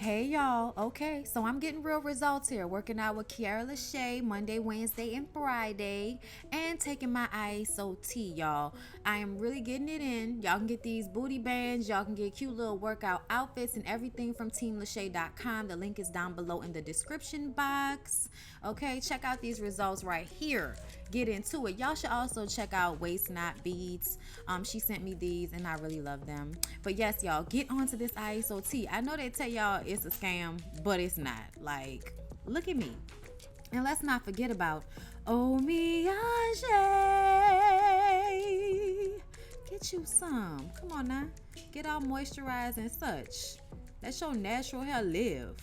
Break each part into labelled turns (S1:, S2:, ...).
S1: Hey y'all, okay, so I'm getting real results here. Working out with LASHAE Monday, Wednesday, and Friday, and taking my ISOT, y'all. I am really getting it in. Y'all can get these booty bands, y'all can get cute little workout outfits and everything from teamlashae.com. The link is down below in the description box. Okay, check out these results right here. Get into it. Y'all should also check out Waist Knot Beads. She sent me these and I really love them. But yes, y'all, get onto this ISOT. I know they tell y'all it's a scam, but it's not. Like, look at me. And let's not forget about Omiage. Get you some. Come on now. Get all moisturized and such. Let your natural hair live.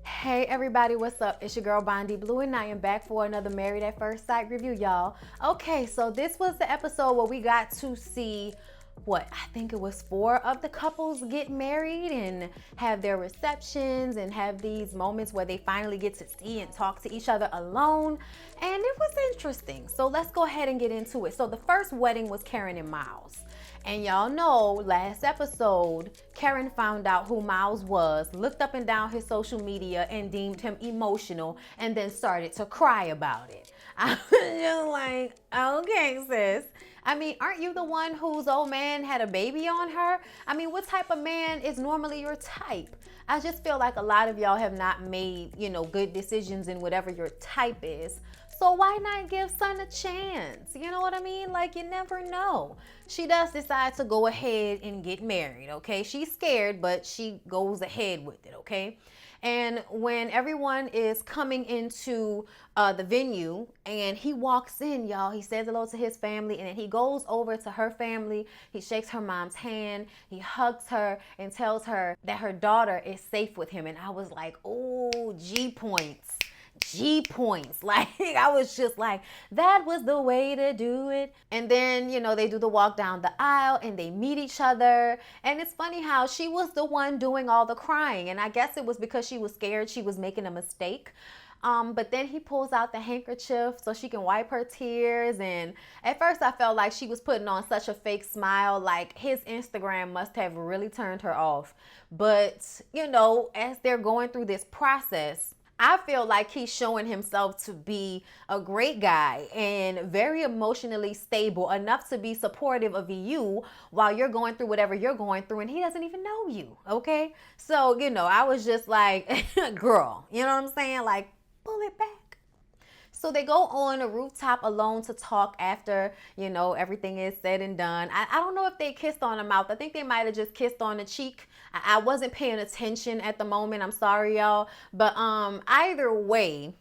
S1: Hey everybody, what's up? It's your girl Bondy Blue and I am back for another Married at First Sight review, y'all. Okay, so this was the episode where we got to see what I think it was 4 of the couples get married and have their receptions and have these moments where they finally get to see and talk to each other alone, and it was interesting. So let's go ahead and get into it. So the first wedding was Karen and Miles. And y'all know last episode, Karen found out who Miles was, looked up and down his social media and deemed him emotional, and then started to cry about it. I was just like, okay, sis. I mean, aren't you the one whose old man had a baby on her? I mean, what type of man is normally your type? I just feel like a lot of y'all have not made, good decisions in whatever your type is. So why not give Son a chance? You know what I mean? Like, you never know. She does decide to go ahead and get married, okay? She's scared, but she goes ahead with it, okay? And when everyone is coming into the venue and he walks in, y'all, he says hello to his family and then he goes over to her family. He shakes her mom's hand. He hugs her and tells her that her daughter is safe with him. And I was like, oh, G points. Like, I was just like, that was the way to do it. And then, they do the walk down the aisle and they meet each other. And it's funny how she was the one doing all the crying. And I guess it was because she was scared she was making a mistake. But then he pulls out the handkerchief so she can wipe her tears. And at first I felt like she was putting on such a fake smile, like his Instagram must have really turned her off. But, as they're going through this process, I feel like he's showing himself to be a great guy and very emotionally stable enough to be supportive of you while you're going through whatever you're going through, and he doesn't even know you, okay? So, I was just like, girl, you know what I'm saying? Like, pull it back. So they go on a rooftop alone to talk after, everything is said and done. I don't know if they kissed on the mouth. I think they might have just kissed on the cheek. I wasn't paying attention at the moment. I'm sorry, y'all. But either way,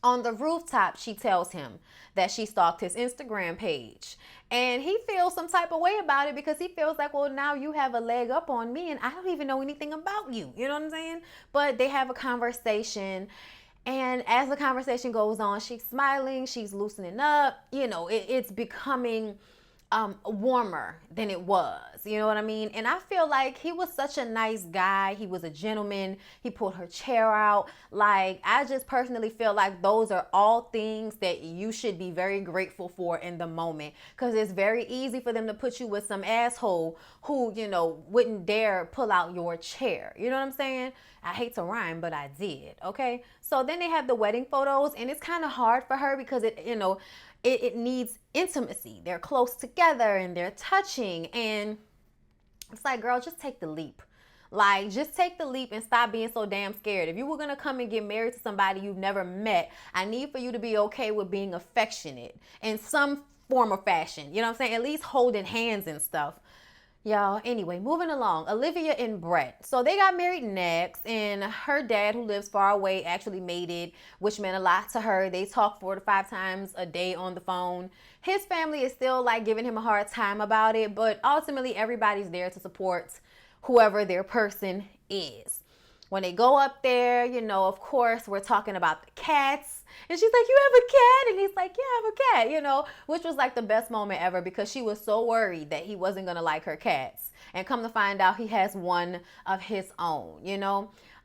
S1: on the rooftop, she tells him that she stalked his Instagram page. And he feels some type of way about it because he feels like, well, now you have a leg up on me and I don't even know anything about you. You know what I'm saying? But they have a conversation. And as the conversation goes on, she's smiling, she's loosening up, it's becoming warmer than it was, you know what I mean? And I feel like he was such a nice guy. He was a gentleman. He pulled her chair out. Like, I just personally feel like those are all things that you should be very grateful for in the moment, because it's very easy for them to put you with some asshole who, wouldn't dare pull out your chair. You know what I'm saying? I hate to rhyme, but I did, okay? So then they have the wedding photos, and it's kind of hard for her because it needs intimacy. They're close together and they're touching, and it's like, girl, just take the leap. Like, just take the leap and stop being so damn scared. If you were going to come and get married to somebody you've never met, I need for you to be okay with being affectionate in some form or fashion. You know what I'm saying? At least holding hands and stuff. Y'all, anyway, moving along. Olivia and Brett. So they got married next, and her dad, who lives far away, actually made it, which meant a lot to her. They talk 4 to 5 times a day on the phone. His family is still like giving him a hard time about it, but ultimately everybody's there to support whoever their person is. When they go up there, of course, we're talking about the cats. And she's like, you have a cat? And he's like, yeah, I have a cat, which was like the best moment ever because she was so worried that he wasn't going to like her cats. And come to find out, he has one of his own,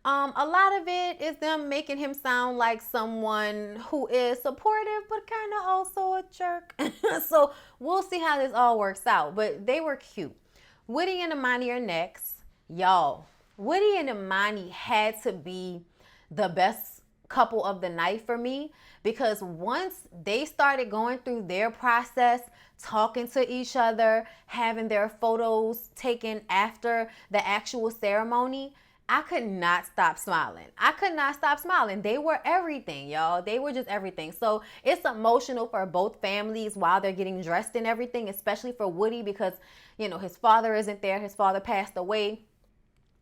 S1: A lot of it is them making him sound like someone who is supportive, but kind of also a jerk. So we'll see how this all works out. But they were cute. Woody and Imani are next. Y'all, Woody and Imani had to be the best couple of the night for me, because once they started going through their process, talking to each other, having their photos taken after the actual ceremony, I could not stop smiling. I could not stop smiling. They were everything, y'all. They were just everything. So it's emotional for both families while they're getting dressed and everything, especially for Woody because, you know, his father isn't there. His father passed away.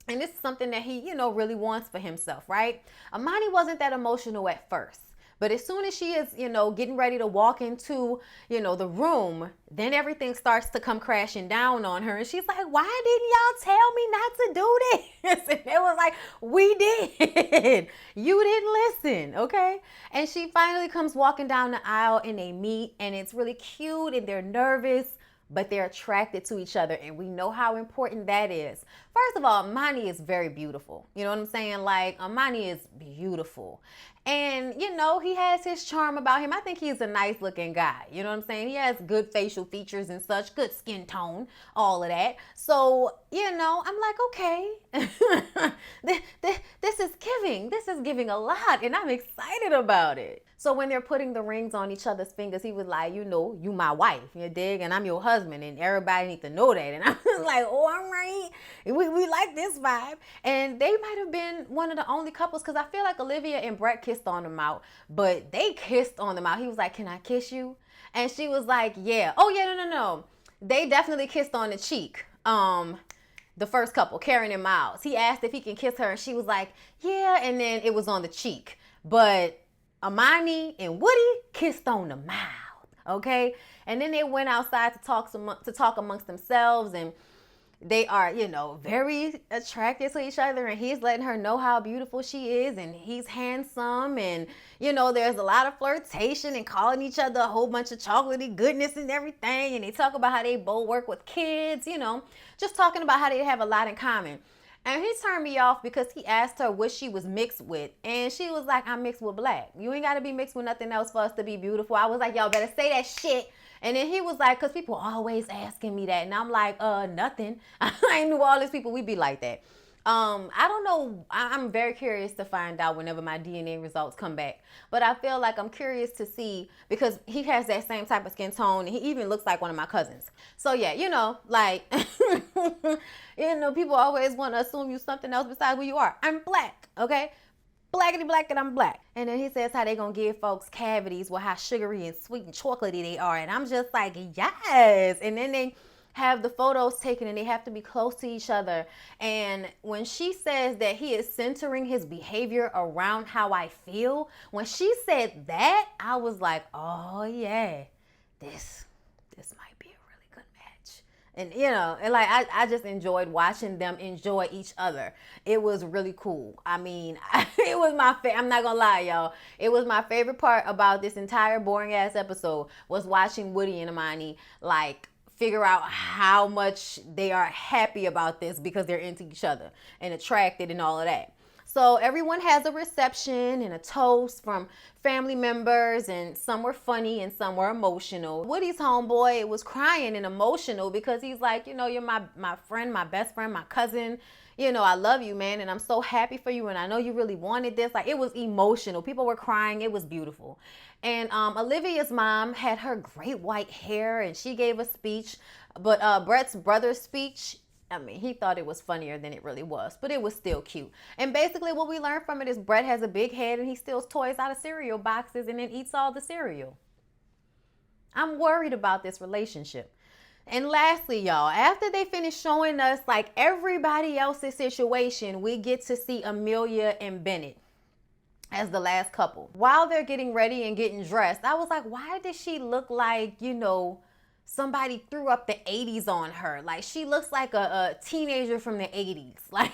S1: And this is something that he, you know, really wants for himself, right? Imani wasn't that emotional at first. But as soon as she is, you know, getting ready to walk into, you know, the room, then everything starts to come crashing down on her. And she's like, why didn't y'all tell me not to do this? And it was like, we did. You didn't listen, okay? And she finally comes walking down the aisle and they meet, and it's really cute and they're nervous, but they're attracted to each other, and we know how important that is. First of all, Imani is very beautiful. You know what I'm saying? Like, Imani is beautiful. And, you know, he has his charm about him. I think he's a nice looking guy. You know what I'm saying? He has good facial features and such, good skin tone, all of that. So, you know, I'm like, okay, this is giving. This is giving a lot, and I'm excited about it. So when they're putting the rings on each other's fingers, he was like, you know, you my wife, you dig? And I'm your husband, and everybody needs to know that. And I was like, oh, all right. We like this vibe. And they might have been one of the only couples, because I feel like Olivia and Brett kissed on them out, but they kissed on them out. He was like, can I kiss you? And she was like, yeah. Oh, yeah, no. They definitely kissed on the cheek. The first couple, Karen and Miles. He asked if he can kiss her, and she was like, yeah, and then it was on the cheek. But Imani and Woody kissed on the mouth, okay? And then they went outside to talk amongst themselves, and they are, you know, very attracted to each other, and he's letting her know how beautiful she is, and he's handsome, and, you know, there's a lot of flirtation and calling each other a whole bunch of chocolatey goodness and everything, and they talk about how they both work with kids, you know, just talking about how they have a lot in common. And he turned me off because he asked her what she was mixed with. And she was like, I'm mixed with black. You ain't got to be mixed with nothing else for us to be beautiful. I was like, y'all better say that shit. And then he was like, because people always asking me that. And I'm like, nothing. I knew all these people, we be like that. I don't know. I'm very curious to find out whenever my DNA results come back. But I feel like I'm curious to see, because he has that same type of skin tone, and he even looks like one of my cousins. So yeah, you know, like, you know, people always want to assume you something else besides who you are. I'm black, okay? Blackity black, and I'm black. And then he says how they gonna give folks cavities with how sugary and sweet and chocolatey they are. And I'm just like, yes. And then they have the photos taken, and they have to be close to each other. And when she says that he is centering his behavior around how I feel, when she said that, I was like, oh yeah, this might be a really good match. And you know, and like I just enjoyed watching them enjoy each other. It was really cool. I mean, it was my I'm not gonna lie, y'all. It was my favorite part about this entire boring ass episode was watching Woody and Imani like figure out how much they are happy about this because they're into each other and attracted and all of that. So everyone has a reception and a toast from family members, and some were funny and some were emotional. Woody's homeboy was crying and emotional because he's like, you know, you're my friend, my best friend, my cousin. You know, I love you, man, and I'm so happy for you, and I know you really wanted this. Like, it was emotional. People were crying. It was beautiful. And Olivia's mom had her great white hair, and she gave a speech. But Brett's brother's speech, I mean, he thought it was funnier than it really was, but it was still cute. And basically what we learned from it is Brett has a big head, and he steals toys out of cereal boxes and then eats all the cereal. I'm worried about this relationship. And lastly, y'all, after they finish showing us like everybody else's situation, we get to see Amelia and Bennett as the last couple. While they're getting ready and getting dressed, I was like, why does she look like, you know, somebody threw up the 80s on her? Like, she looks like a teenager from the 80s. Like,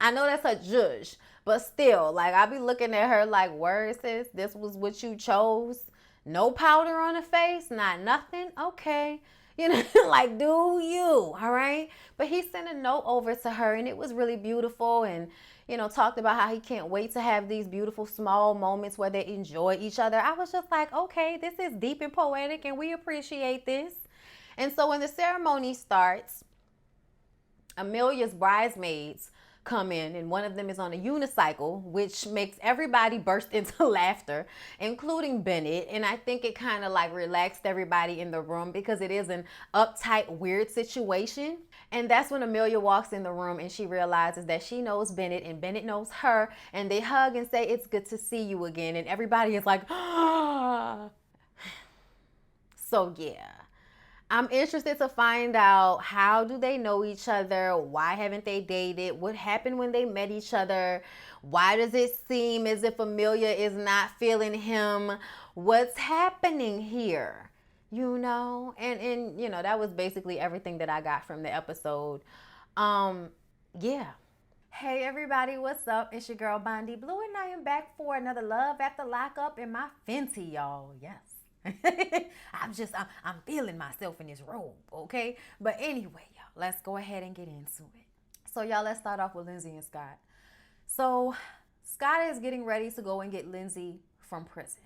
S1: I know that's a judge, but still, like, I be looking at her like, word, sis, this was what you chose? No powder on the face, not nothing? Okay. You know, like, do you, all right? But he sent a note over to her, and it was really beautiful, and, you know, talked about how he can't wait to have these beautiful small moments where they enjoy each other. I was just like, okay, this is deep and poetic, and we appreciate this. And so when the ceremony starts, Amelia's bridesmaids come in, and one of them is on a unicycle, which makes everybody burst into laughter, including Bennett. And I think it kind of like relaxed everybody in the room because it is an uptight, weird situation. And that's when Amelia walks in the room and she realizes that she knows Bennett and Bennett knows her, and they hug and say, "It's good to see you again." And everybody is like, ah. So yeah, I'm interested to find out, how do they know each other? Why haven't they dated? What happened when they met each other? Why does it seem as if Amelia is not feeling him? What's happening here? You know, and you know, that was basically everything that I got from the episode. Yeah. Hey everybody, what's up? It's your girl Bondi Blue, and I am back for another Love After Lockup in my Fenty, y'all. Yes. I'm feeling myself in this robe, okay? But anyway, y'all, let's go ahead and get into it. So y'all, let's start off with Lindsay and Scott. So Scott is getting ready to go and get Lindsay from prison.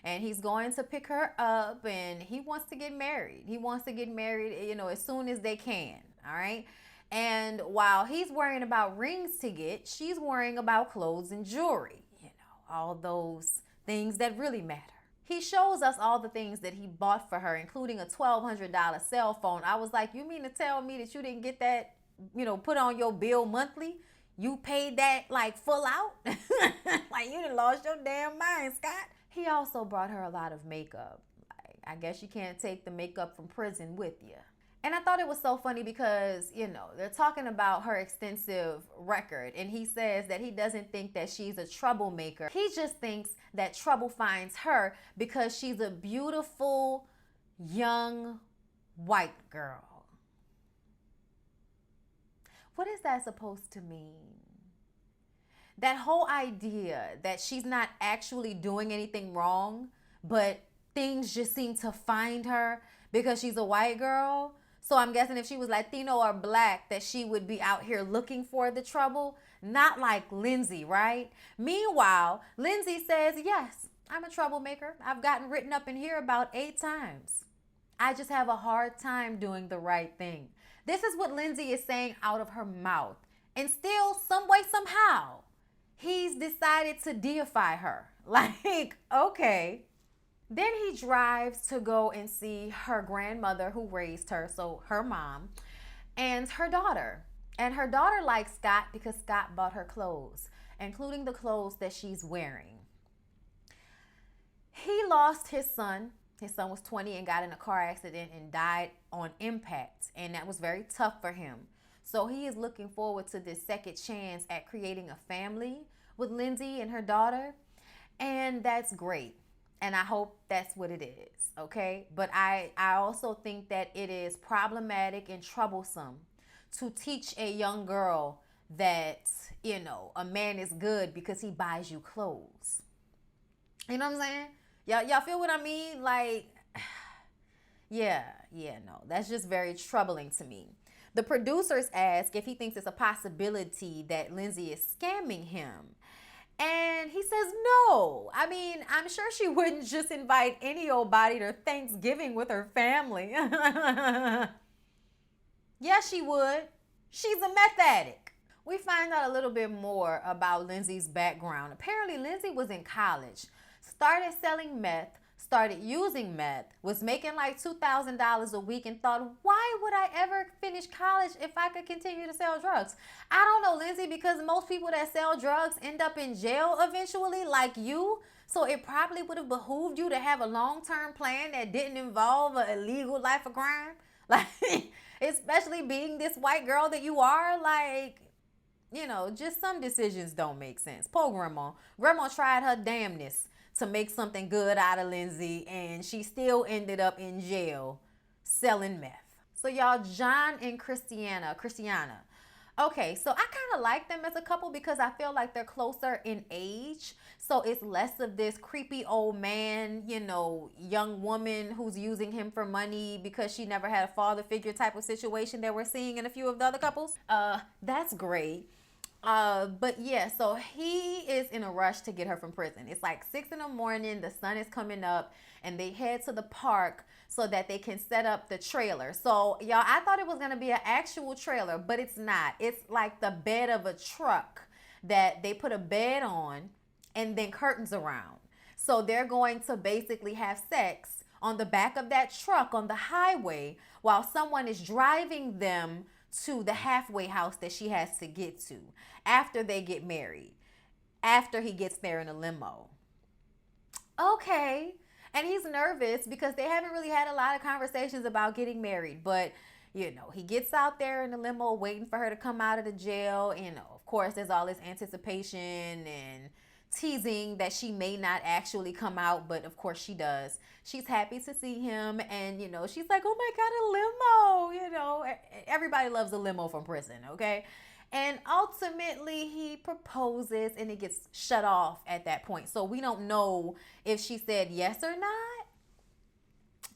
S1: And he's going to pick her up, and he wants to get married. He wants to get married, you know, as soon as they can, all right? And while he's worrying about rings to get, she's worrying about clothes and jewelry, you know, all those things that really matter. He shows us all the things that he bought for her, including a $1,200 cell phone. I was like, you mean to tell me that you didn't get that, you know, put on your bill monthly? You paid that like full out? Like you done lost your damn mind, Scott. He also brought her a lot of makeup. Like, I guess you can't take the makeup from prison with you. And I thought it was so funny because, you know, they're talking about her extensive record. And he says that he doesn't think that she's a troublemaker. He just thinks that trouble finds her because she's a beautiful, young, white girl. What is that supposed to mean? That whole idea that she's not actually doing anything wrong, but things just seem to find her because she's a white girl. So I'm guessing if she was Latino or black, that she would be out here looking for the trouble. Not like Lindsay, right? Meanwhile, Lindsay says, yes, I'm a troublemaker. I've gotten written up in here about 8 times. I just have a hard time doing the right thing. This is what Lindsay is saying out of her mouth. And still, some way, somehow, he's decided to deify her. Like, okay. Then he drives to go and see her grandmother who raised her, so her mom, and her daughter. And her daughter likes Scott because Scott bought her clothes, including the clothes that she's wearing. He lost his son. His son was 20 and got in a car accident and died on impact, and that was very tough for him. So he is looking forward to this second chance at creating a family with Lindsay and her daughter, and that's great. And I hope that's what it is, okay? But I also think that it is problematic and troublesome to teach a young girl that, you know, a man is good because he buys you clothes. You know what I'm saying? Y'all feel what I mean? Like, yeah, no, that's just very troubling to me. The producers ask if he thinks it's a possibility that Lindsay is scamming him. And he says no. I mean, I'm sure she wouldn't just invite any old body to Thanksgiving with her family. Yeah, she would. She's a meth addict. We find out a little bit more about Lindsay's background. Apparently, Lindsay was in college, started selling meth, started using meth, was making like $2,000 a week, and thought, why would I ever finish college if I could continue to sell drugs? I don't know, Lindsay, because most people that sell drugs end up in jail eventually, like you. So it probably would have behooved you to have a long-term plan that didn't involve an illegal life of crime. Like, especially being this white girl that you are, like, you know, just some decisions don't make sense. Poor grandma. Grandma tried her damnness to make something good out of Lindsay, and she still ended up in jail selling meth. So y'all, John and Christiana. Okay, so I kind of like them as a couple because I feel like they're closer in age. So it's less of this creepy old man, you know, young woman who's using him for money because she never had a father figure type of situation that we're seeing in a few of the other couples. That's great. But yeah, so he is in a rush to get her from prison. It's like 6 in the morning, the sun is coming up, and they head to the park so that they can set up the trailer. So y'all, I thought it was gonna be an actual trailer, but it's not. It's like the bed of a truck that they put a bed on and then curtains around. So they're going to basically have sex on the back of that truck on the highway while someone is driving them to the halfway house that she has to get to after they get married, after he gets there in a limo. Okay. And he's nervous because they haven't really had a lot of conversations about getting married. But, you know, he gets out there in the limo waiting for her to come out of the jail. You know, of course, there's all this anticipation and teasing that she may not actually come out, but of course she does. She's happy to see him, and you know, she's like, oh my god, a limo. You know, everybody loves a limo from prison, okay? And ultimately he proposes and it gets shut off at that point. So we don't know if she said yes or not,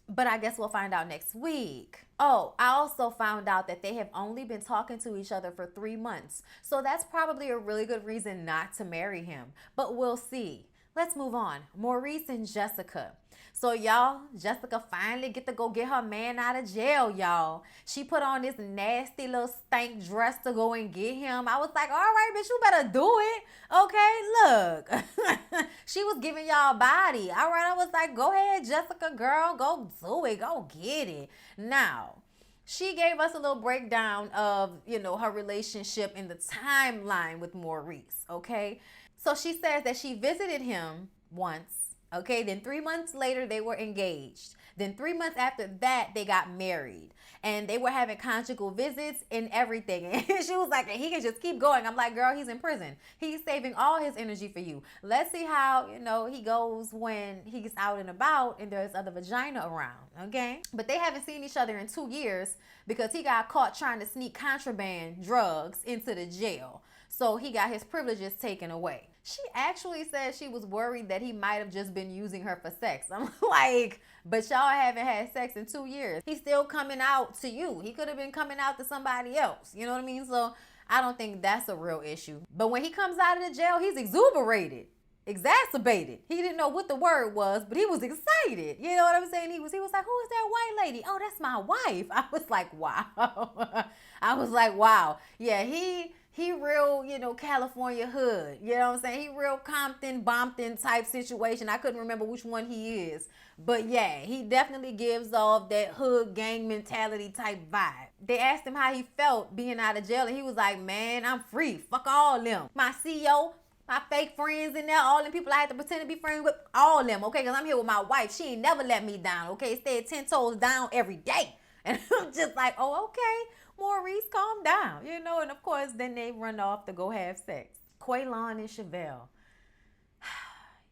S1: but I guess we'll find out next week. Oh, I also found out that they have only been talking to each other for 3 months. So that's probably a really good reason not to marry him. But we'll see. Let's move on. Maurice and Jessica. So y'all, Jessica finally get to go get her man out of jail, y'all. She put on this nasty little stank dress to go and get him. I was like, all right, bitch, you better do it. Okay, look. She was giving y'all body. All right, I was like, go ahead, Jessica, girl. Go do it. Go get it. Now, she gave us a little breakdown of, you know, her relationship in the timeline with Maurice, okay? So she says that she visited him once. Okay, then 3 months later, they were engaged. Then 3 months after that, they got married. And they were having conjugal visits and everything. And she was like, he can just keep going. I'm like, girl, he's in prison. He's saving all his energy for you. Let's see how, you know, he goes when he's out and about and there's other vagina around, okay? But they haven't seen each other in 2 years because he got caught trying to sneak contraband drugs into the jail. So he got his privileges taken away. She actually said she was worried that he might have just been using her for sex. I'm like, but y'all haven't had sex in 2 years. He's still coming out to you. He could have been coming out to somebody else. You know what I mean? So I don't think that's a real issue. But when he comes out of the jail, he's exuberated, exacerbated. He didn't know what the word was, but he was excited. You know what I'm saying? He was like, who is that white lady? Oh, that's my wife. I was like, wow. I was like, wow. Yeah, he real, you know, California hood. You know what I'm saying? He real Compton, Bompton type situation. I couldn't remember which one he is. But yeah, he definitely gives off that hood gang mentality type vibe. They asked him how he felt being out of jail, and he was like, man, I'm free. Fuck all them. My CEO, my fake friends in there, all them people I had to pretend to be friends with, all them, okay? Because I'm here with my wife. She ain't never let me down, okay? Stayed 10 toes down every day. And I'm just like, oh, okay. Maurice, calm down, you know, and of course, then they run off to go have sex. Quaylon and Chavelle.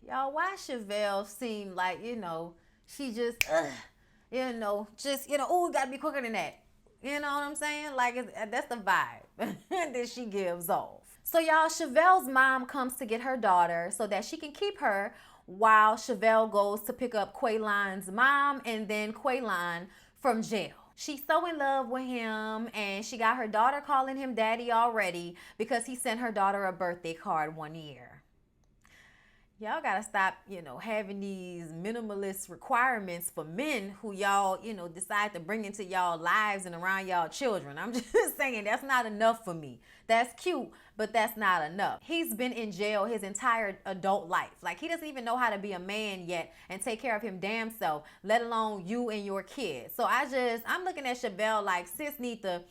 S1: Y'all, why Chavelle seem like, you know, she just, you know, oh, gotta be quicker than that. You know what I'm saying? Like, that's the vibe that she gives off. So y'all, Chavelle's mom comes to get her daughter so that she can keep her while Chavelle goes to pick up Quaylon's mom and then Quaylon from jail. She's so in love with him, and she got her daughter calling him daddy already because he sent her daughter a birthday card one year. Y'all gotta stop, you know, having these minimalist requirements for men who y'all, you know, decide to bring into y'all lives and around y'all children. I'm just saying that's not enough for me. That's cute, but that's not enough. He's been in jail his entire adult life. Like, he doesn't even know how to be a man yet and take care of him damn self, let alone you and your kids. So I'm looking at Chavelle like, sis need to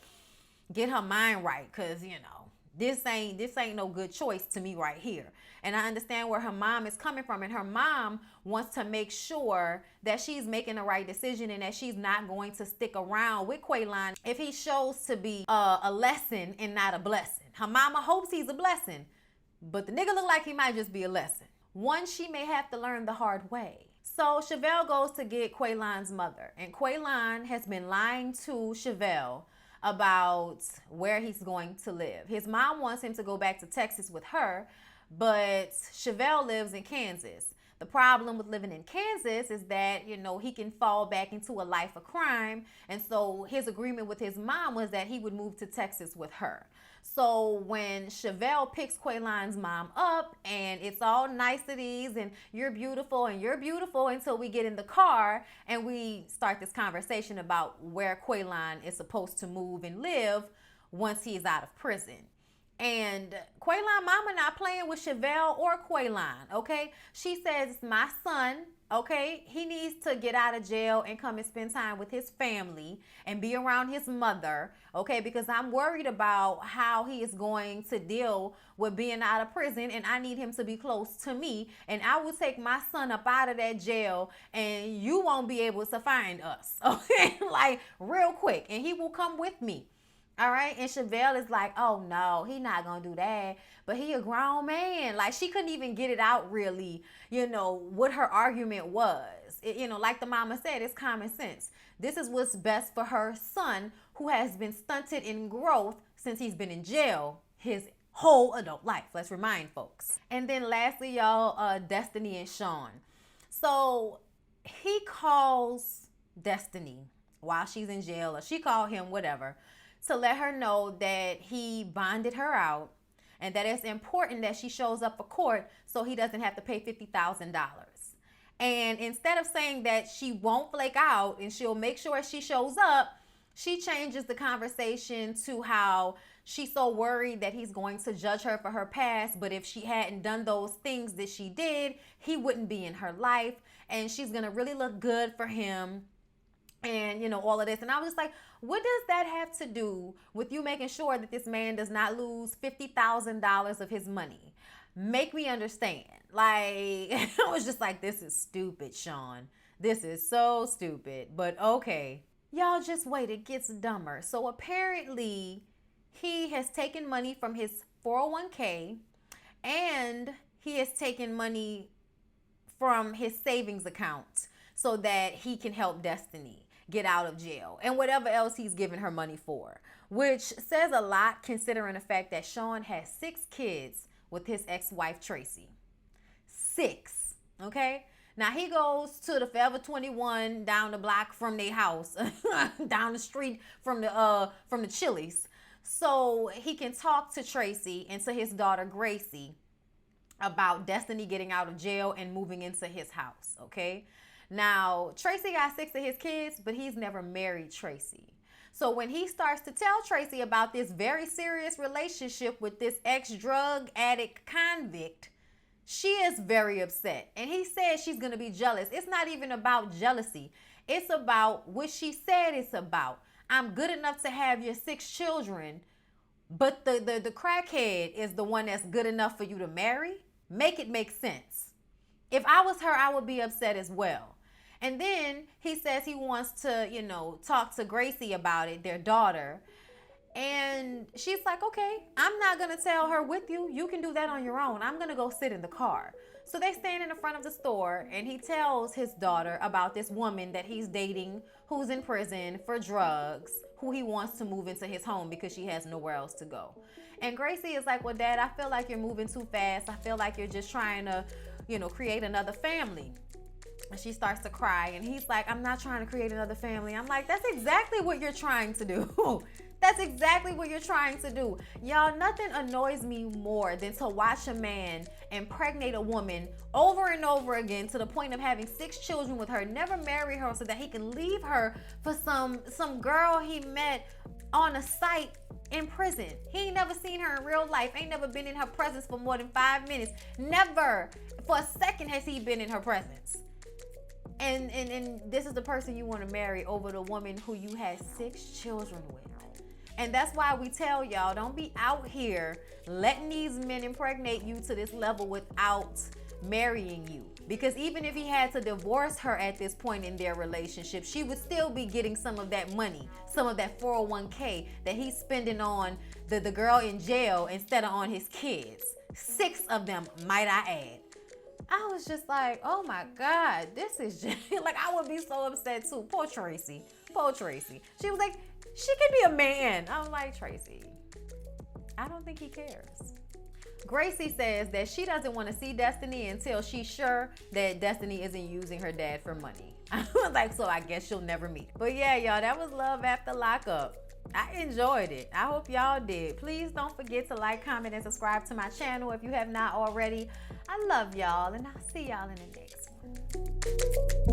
S1: get her mind right, because, you know, this ain't no good choice to me right here. And I understand where her mom is coming from, and her mom wants to make sure that she's making the right decision and that she's not going to stick around with Quaylon if he shows to be a lesson and not a blessing. Her mama hopes he's a blessing, but the nigga look like he might just be a lesson. One she may have to learn the hard way. So Chavelle goes to get Quaylon's mother, and Quaylon has been lying to Chavelle about where he's going to live. His mom wants him to go back to Texas with her, but Chavelle lives in Kansas. The problem with living in Kansas is that, you know, he can fall back into a life of crime. And so his agreement with his mom was that he would move to Texas with her. So when Chavelle picks Quaylon's mom up and it's all niceties and you're beautiful until we get in the car and we start this conversation about where Quaylon is supposed to move and live once he's out of prison. And Quaylon mama not playing with Chavelle or Quaylon, okay? She says, my son, okay, he needs to get out of jail and come and spend time with his family and be around his mother, okay? Because I'm worried about how he is going to deal with being out of prison, and I need him to be close to me. And I will take my son up out of that jail and you won't be able to find us, okay? Like real quick, and he will come with me. All right. And Chavelle is like, oh no, he not gonna do that. But he a grown man. Like she couldn't even get it out really, what her argument was. Like the mama said, it's common sense. This is what's best for her son, who has been stunted in growth since he's been in jail his whole adult life. Let's remind folks. And then lastly, y'all, Destiny and Sean. So he calls Destiny while she's in jail, or she called him, whatever, to let her know that he bonded her out and that it's important that she shows up for court so he doesn't have to pay $50,000. And instead of saying that she won't flake out and she'll make sure she shows up, she changes the conversation to how she's so worried that he's going to judge her for her past, but if she hadn't done those things that she did, he wouldn't be in her life, and she's gonna really look good for him. And all of this. And I was just like, what does that have to do with you making sure that this man does not lose $50,000 of his money? Make me understand. Like, I was just like, this is stupid, Sean. This is so stupid. But okay. Y'all just wait. It gets dumber. So apparently he has taken money from his 401k and he has taken money from his savings account so that he can help Destiny get out of jail and whatever else he's giving her money for, which says a lot considering the fact that Sean has 6 kids with his ex-wife Tracy. 6, okay? Now he goes to the Forever 21 down the block from their house, down the street from the Chili's, so he can talk to Tracy and to his daughter Gracie about Destiny getting out of jail and moving into his house, okay? Now, Tracy got 6 of his kids, but he's never married Tracy. So when he starts to tell Tracy about this very serious relationship with this ex-drug addict convict, she is very upset. And he says she's going to be jealous. It's not even about jealousy. It's about what she said it's about. I'm good enough to have your 6 children, but the crackhead is the one that's good enough for you to marry? Make it make sense. If I was her, I would be upset as well. And then he says he wants to, talk to Gracie about it, their daughter. And she's like, okay, I'm not going to tell her with you. You can do that on your own. I'm going to go sit in the car. So they stand in the front of the store and he tells his daughter about this woman that he's dating who's in prison for drugs, who he wants to move into his home because she has nowhere else to go. And Gracie is like, well, Dad, I feel like you're moving too fast. I feel like you're just trying to, create another family. And she starts to cry and he's like, I'm not trying to create another family. I'm like, that's exactly what you're trying to do. That's exactly what you're trying to do. Y'all, nothing annoys me more than to watch a man impregnate a woman over and over again to the point of having 6 children with her, never marry her so that he can leave her for some girl he met on a site in prison. He ain't never seen her in real life, ain't never been in her presence for more than 5 minutes. Never for a second has he been in her presence. And this is the person you want to marry over the woman who you had 6 children with. And that's why we tell y'all, don't be out here letting these men impregnate you to this level without marrying you. Because even if he had to divorce her at this point in their relationship, she would still be getting some of that money, some of that 401k that he's spending on the girl in jail instead of on his kids. 6 of them, might I add. I was just like, oh my God, this is just, like, I would be so upset too. Poor Tracy. Poor Tracy. She was like, she could be a man. I'm like, Tracy, I don't think he cares. Gracie says that she doesn't want to see Destiny until she's sure that Destiny isn't using her dad for money. I was like, so I guess she'll never meet. But yeah, y'all, that was Love After Lockup. I enjoyed it. I hope y'all did. Please don't forget to like, comment, and subscribe to my channel if you have not already. I love y'all, and I'll see y'all in the next one.